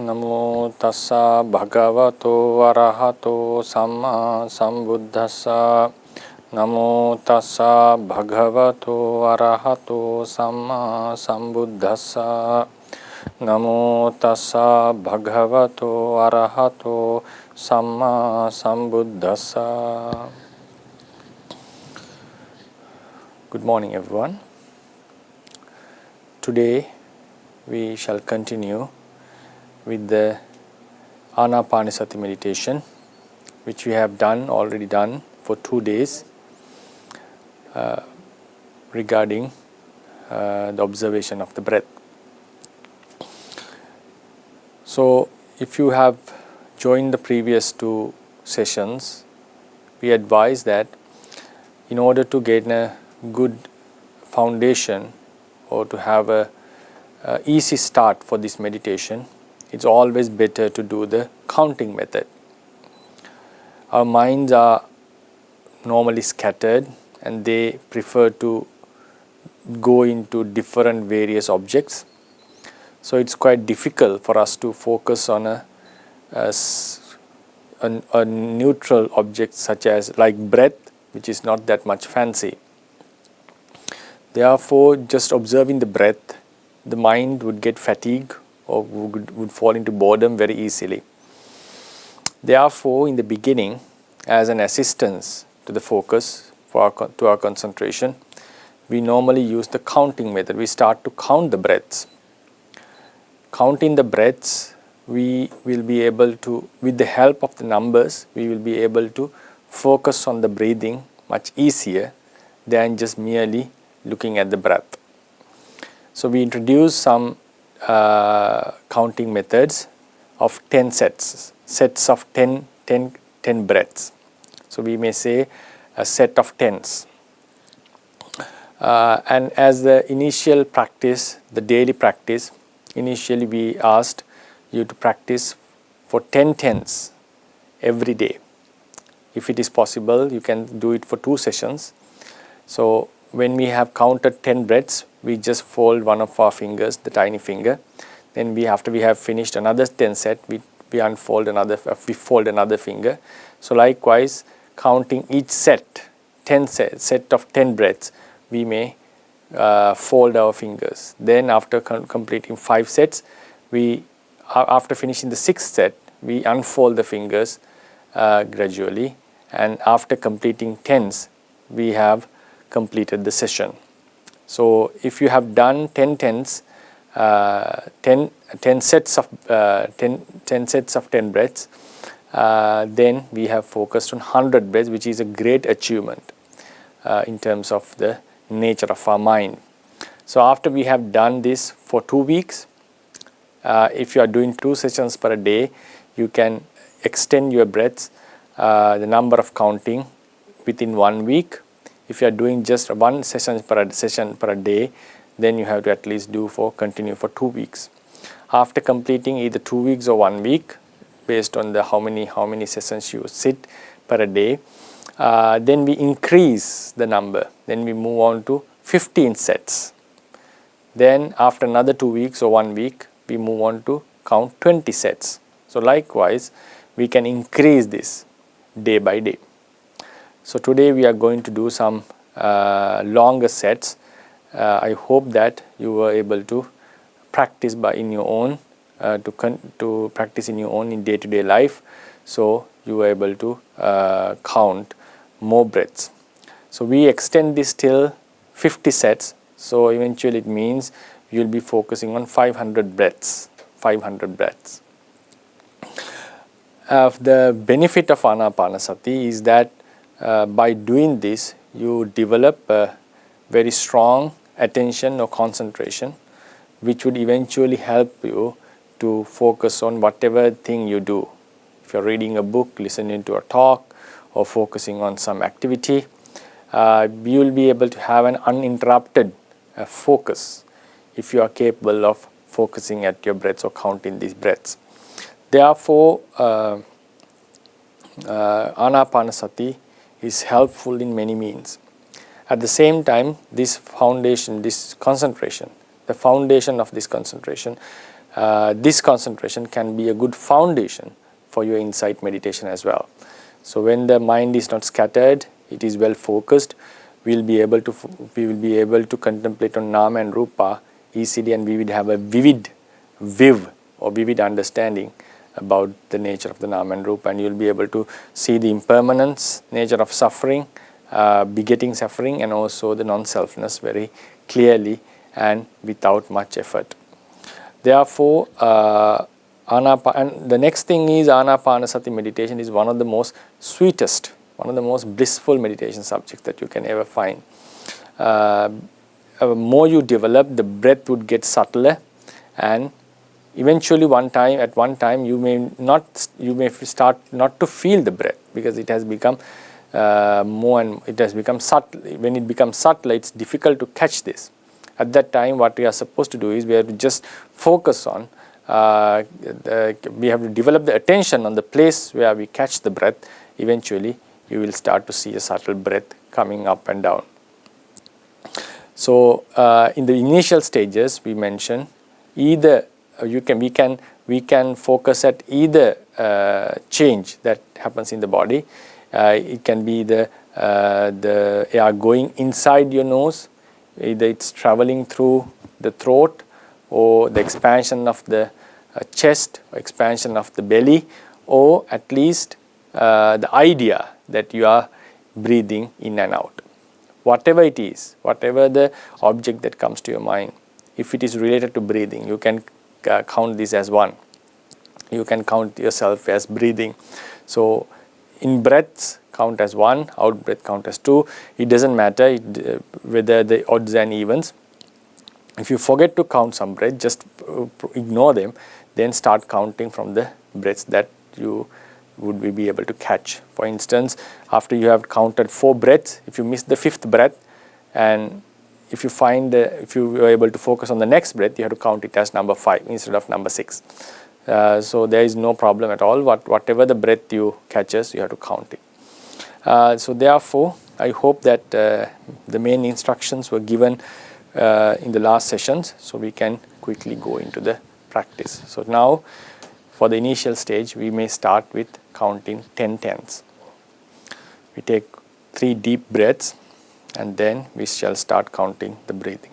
Namo tassa bhagavato arahato samma sambuddhassa. Namo tassa bhagavato arahato samma sambuddhassa. Namo tassa bhagavato arahato samma sambuddhassa. Good morning, everyone. Today we shall continue with the āNāPāNASATI meditation, which we have already done for 2 days regarding the observation of the breath. So, if you have joined the previous 2 sessions, we advise that in order to get a good foundation or to have a easy start for this meditation, it's always better to do the counting method. Our minds are normally scattered and they prefer to go into different various objects. So it's quite difficult for us to focus on a neutral object such as like breath, which is not that much fancy. Therefore, just observing the breath, the mind would get fatigued or would fall into boredom very easily. Therefore, in the beginning, as an assistance to the focus to our concentration, we normally use the counting method. We start to count the breaths. Counting the breaths, we will be able to, with the help of the numbers, we will be able to focus on the breathing much easier than just merely looking at the breath. So we introduce some counting methods of 10 sets of 10 breaths. So we may say a set of 10s. And as the initial practice, the daily practice, initially we asked you to practice for 10 tens every day. If it is possible, you can do it for 2 sessions. So when we have counted 10 breaths, we just fold one of our fingers, the tiny finger. Then after we have finished another 10 set, we fold another finger. So likewise, counting each set of 10 breaths, we may fold our fingers. Then after completing 5 sets, after finishing the 6th set, we unfold the fingers gradually. And after completing 10s, we have completed the session. So if you have done 10 tens, 10 sets of 10 breaths, then we have focused on 100 breaths, which is a great achievement in terms of the nature of our mind. So after we have done this for 2 weeks, if you are doing 2 sessions per day, you can extend your breaths, the number of counting within 1 week. If you are doing just 1 session per day, then you have to at least continue for 2 weeks. After completing either 2 weeks or 1 week, based on the how many sessions you sit per day, then we increase the number. Then we move on to 15 sets. Then after another 2 weeks or 1 week, we move on to count 20 sets. So likewise, we can increase this day by day. So today we are going to do some longer sets. I hope that you were able to practice in your own to practice in your own in day-to-day life. So you were able to count more breaths. So we extend this till 50 sets. So eventually it means you'll be focusing on 500 breaths. 500 breaths. The benefit of āNāPāNASATI is that by doing this, you develop a very strong attention or concentration, which would eventually help you to focus on whatever thing you do. If you're reading a book, listening to a talk, or focusing on some activity, you will be able to have an uninterrupted focus if you are capable of focusing at your breaths or counting these breaths. Therefore, āNāPāNASATI is helpful in many means. At the same time, this foundation, this concentration, the foundation of this concentration this concentration can be a good foundation for your insight meditation as well. So when the mind is not scattered, it is well focused, we will be able to contemplate on Nama and Rupa easily, and we will have a vivid understanding about the nature of the Nama and Rupa, and you will be able to see the impermanence, nature of suffering, begetting suffering, and also the non-selfness very clearly and without much effort. Therefore, and the next thing is āNāPāNASATI meditation is one of the most sweetest, one of the most blissful meditation subjects that you can ever find. More you develop, the breath would get subtler, and eventually at one time you may start not to feel the breath, because it has become subtle. When it becomes subtle, it's difficult to catch this. At that time, what we are supposed to do is we have to just focus on, we have to develop the attention on the place where we catch the breath. Eventually, you will start to see a subtle breath coming up and down. So, in the initial stages, we mentioned either we can focus at either change that happens in the body. It can be the air going inside your nose, either it's traveling through the throat, or the expansion of the chest, or expansion of the belly, or at least the idea that you are breathing in and out. Whatever it is, whatever the object that comes to your mind, if it is related to breathing, you can count this as one. You can count yourself as breathing. So, in breaths, count as one, out breath count as two. It doesn't matter whether the odds and evens. If you forget to count some breath, just ignore them, then start counting from the breaths that you would be able to catch. For instance, after you have counted 4 breaths, if you miss the 5th breath, and if you are able to focus on the next breath, you have to count it as number 5 instead of number 6. So there is no problem at all. Whatever the breath you catches, you have to count it. So therefore, I hope that the main instructions were given in the last sessions, so we can quickly go into the practice. So now, for the initial stage, we may start with counting 10 tenths. We take 3 deep breaths, and then we shall start counting the breathing.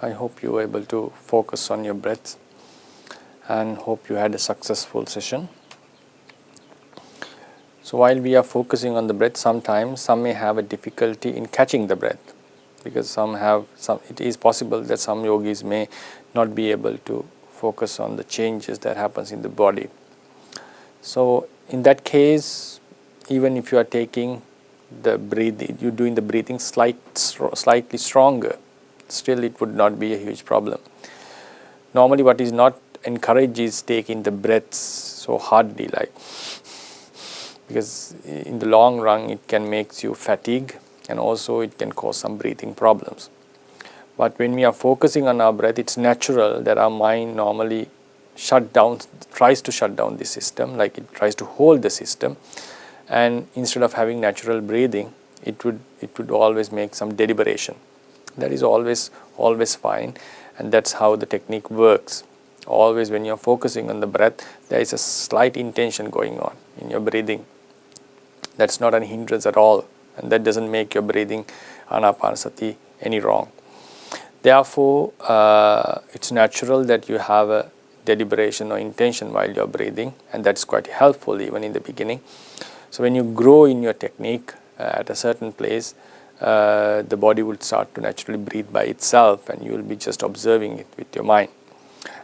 I hope you were able to focus on your breath and hope you had a successful session. So while we are focusing on the breath, sometimes some may have a difficulty in catching the breath, because it is possible that some yogis may not be able to focus on the changes that happens in the body. So in that case, even if you are taking the breathing, you're doing the breathing slightly stronger, still it would not be a huge problem. Normally what is not encouraged is taking the breaths so hardly, because in the long run it can make you fatigue, and also it can cause some breathing problems. But when we are focusing on our breath, it's natural that our mind normally tries to shut down the system, like it tries to hold the system, and instead of having natural breathing, it would always make some deliberation. That is always fine, and that's how the technique works. Always when you're focusing on the breath, there is a slight intention going on in your breathing. That's not a hindrance at all, and that doesn't make your breathing āNāPāNASATI any wrong. Therefore, it's natural that you have a deliberation or intention while you're breathing, and that's quite helpful even in the beginning. So when you grow in your technique at a certain place, the body will start to naturally breathe by itself, and you will be just observing it with your mind.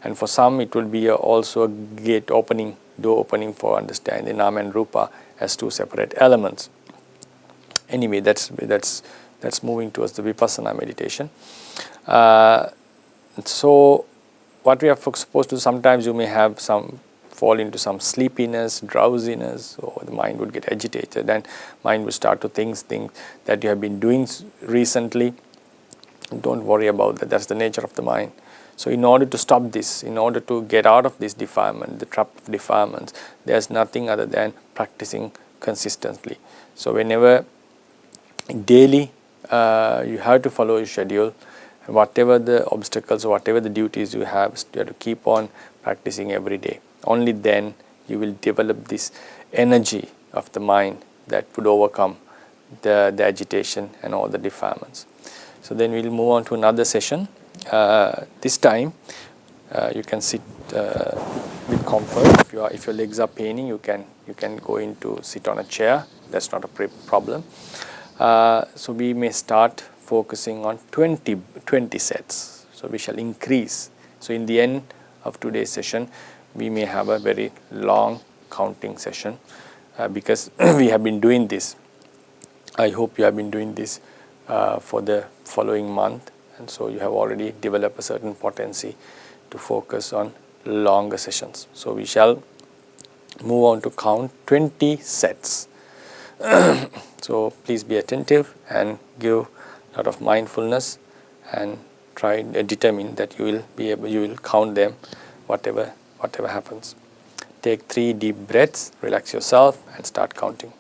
And for some, it will be also a door opening for understanding Nama and Rupa as two separate elements. Anyway, that's moving towards the Vipassana meditation. So what we are supposed to, sometimes you may have fall into some sleepiness, drowsiness, or the mind would get agitated and mind will start to think things that you have been doing recently. Don't worry about that. That's the nature of the mind. So in order to stop this, in order to get out of this defilement, the trap of defilements, there's nothing other than practicing consistently. So whenever daily you have to follow your schedule, and whatever the obstacles or whatever the duties you have to keep on practicing every day. Only then you will develop this energy of the mind that would overcome the agitation and all the defilements. So then we'll move on to another session. This time you can sit with comfort. If your legs are paining, you can go into sit on a chair. That's not a problem. So we may start focusing on 20 sets. So we shall increase. So in the end of today's session, we may have a very long counting session because we have been doing this. I hope you have been doing this for the following month, and so you have already developed a certain potency to focus on longer sessions. So we shall move on to count 20 sets. So please be attentive and give a lot of mindfulness, and try determine that you will count them whatever happens. Take 3 deep breaths, relax yourself, and start counting.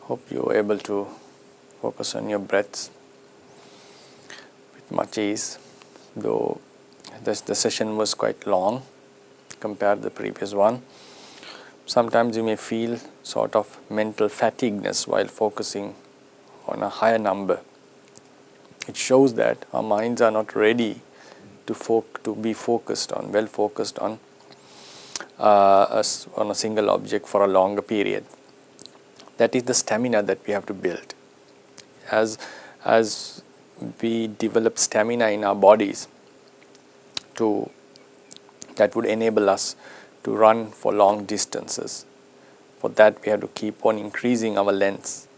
Hope you are able to focus on your breaths with much ease, though the session was quite long compared to the previous one. Sometimes you may feel sort of mental fatigueness while focusing on a higher number. It shows that our minds are not ready to be focused on, well focused on a single object for a longer period. That is the stamina that we have to build. As we develop stamina in our bodies, that would enable us to run for long distances. For that we have to keep on increasing our lengths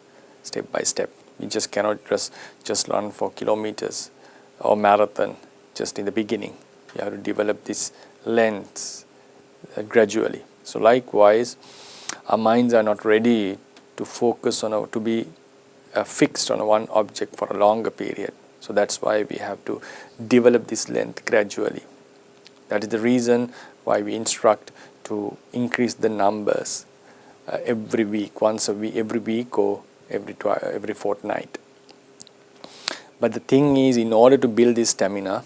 step by step. We just cannot just run for kilometers or marathon just in the beginning. You have to develop this lengths gradually. So likewise, our minds are not ready to focus on to be fixed on one object for a longer period. So that's why we have to develop this length gradually. That is the reason why we instruct to increase the numbers every week, once a week, every week or every fortnight. But the thing is, in order to build this stamina,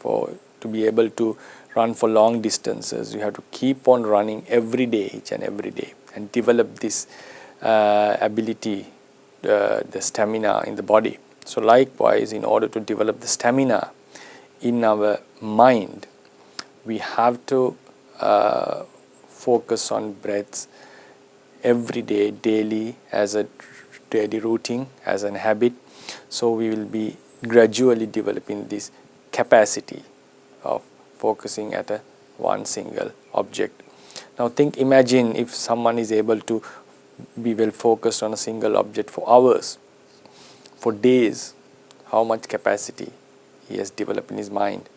to be able to run for long distances, you have to keep on running every day, each and every day, and develop this ability, the stamina in the body. So likewise, in order to develop the stamina in our mind, we have to focus on breaths every day, daily, as a daily routine, as an habit. So we will be gradually developing this capacity of focusing at one single object. Now imagine if someone is able to be well focused on a single object for hours, for days, how much capacity he has developed in his mind.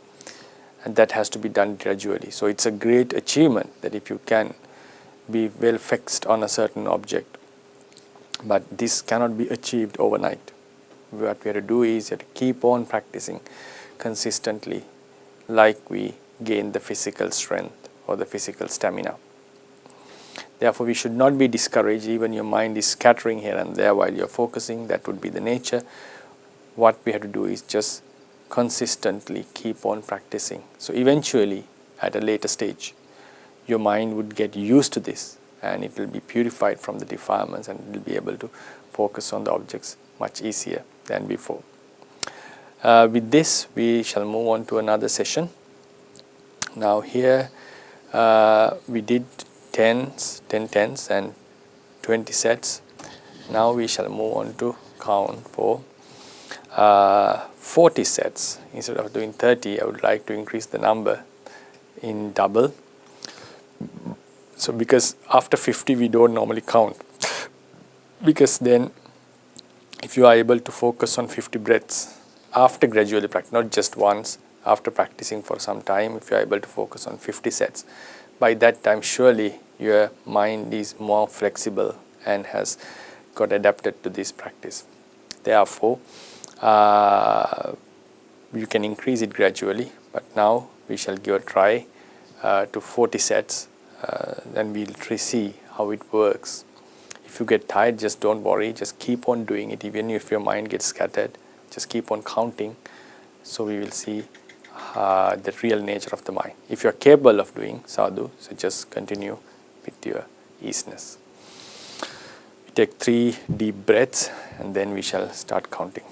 And that has to be done gradually. So it's a great achievement that if you can be well fixed on a certain object. But this cannot be achieved overnight. What we have to do is you have to keep on practicing consistently, like we gain the physical strength or the physical stamina. Therefore, we should not be discouraged. Even your mind is scattering here and there while you're focusing. That would be the nature. What we have to do is just consistently keep on practicing. So eventually, at a later stage, your mind would get used to this and it will be purified from the defilements and it will be able to focus on the objects much easier than before. With this, we shall move on to another session. Now here we did 10 tens and 20 sets. Now we shall move on to count for 40 sets. Instead of doing 30, I would like to increase the number in double. So because after 50 we don't normally count, because then if you are able to focus on 50 breaths after gradually practice, not just once, after practicing for some time, if you are able to focus on 50 sets, by that time surely your mind is more flexible and has got adapted to this practice. Therefore, you can increase it gradually, but now we shall give a try to 40 sets, then we'll see how it works. If you get tired, just don't worry, just keep on doing it. Even if your mind gets scattered, just keep on counting. So we will see the real nature of the mind. If you are capable of doing sadhu, so just continue with your easiness. We take 3 deep breaths and then we shall start counting.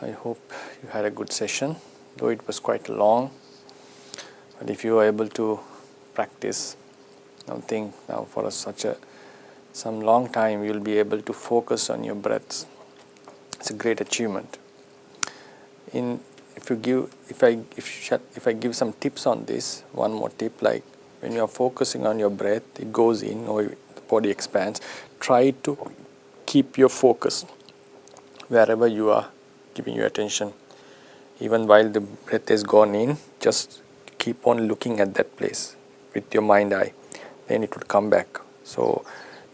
I hope you had a good session, though it was quite long. But if you are able to practice something now for some long time, you will be able to focus on your breaths. It's a great achievement. If I give some tips on this, one more tip, like when you are focusing on your breath, it goes in or the body expands. Try to keep your focus wherever you are giving your attention. Even while the breath has gone in, just keep on looking at that place with your mind eye. Then it would come back. So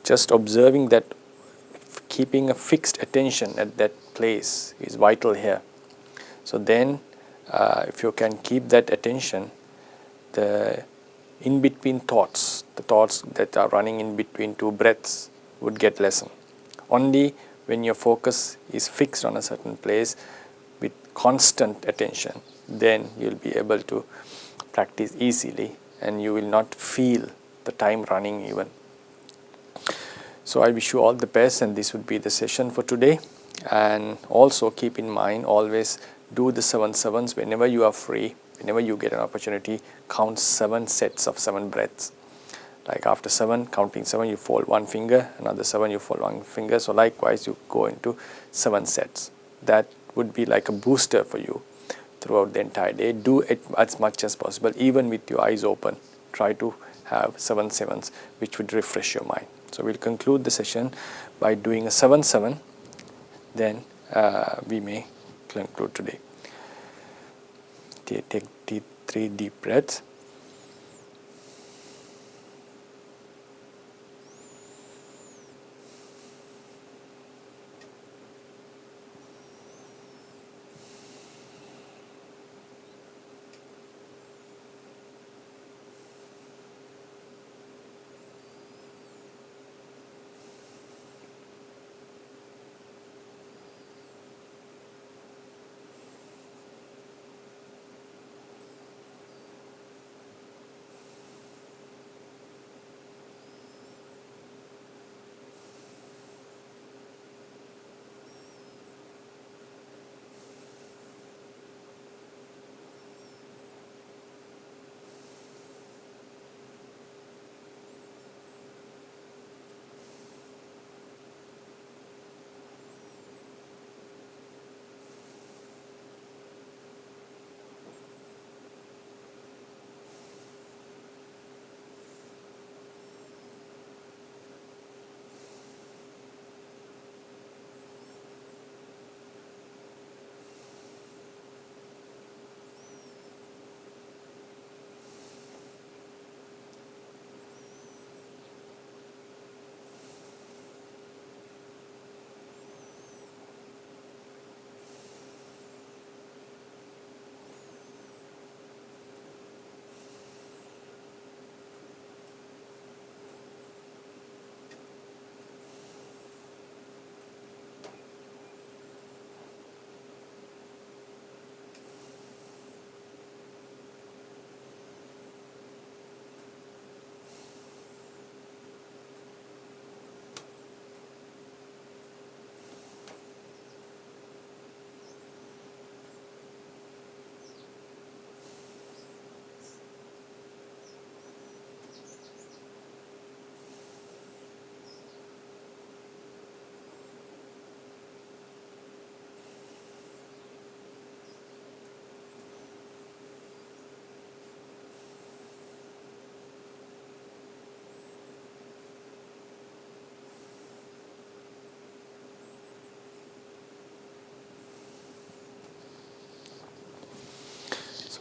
just observing that, keeping a fixed attention at that place is vital here. So then if you can keep that attention, the in-between thoughts, the thoughts that are running in between two breaths would get lessened. Only when your focus is fixed on a certain place with constant attention, then you'll be able to practice easily and you will not feel the time running even. So I wish you all the best, and this would be the session for today. And also keep in mind, always do the 7 sevens whenever you are free, whenever you get an opportunity. Count 7 sets of 7 breaths. Like after 7, counting 7, you fold 1 finger, another 7 you fold 1 finger. So likewise you go into 7 sets. That would be like a booster for you throughout the entire day. Do it as much as possible, even with your eyes open. Try to have 7 sevens, which would refresh your mind. So we'll conclude the session by doing a 7-7. Then we may conclude today. Take 3 deep breaths.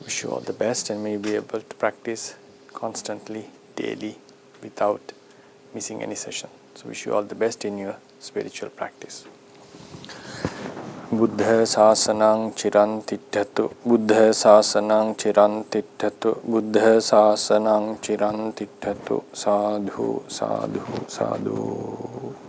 Wish you all the best, and may you be able to practice constantly, daily, without missing any session. So wish you all the best in your spiritual practice. Buddha sasanang chiran tittatu, Buddha sasanang chiran tittatu, Buddha sasanang chiran tittatu, sadhu, sadhu, sadhu.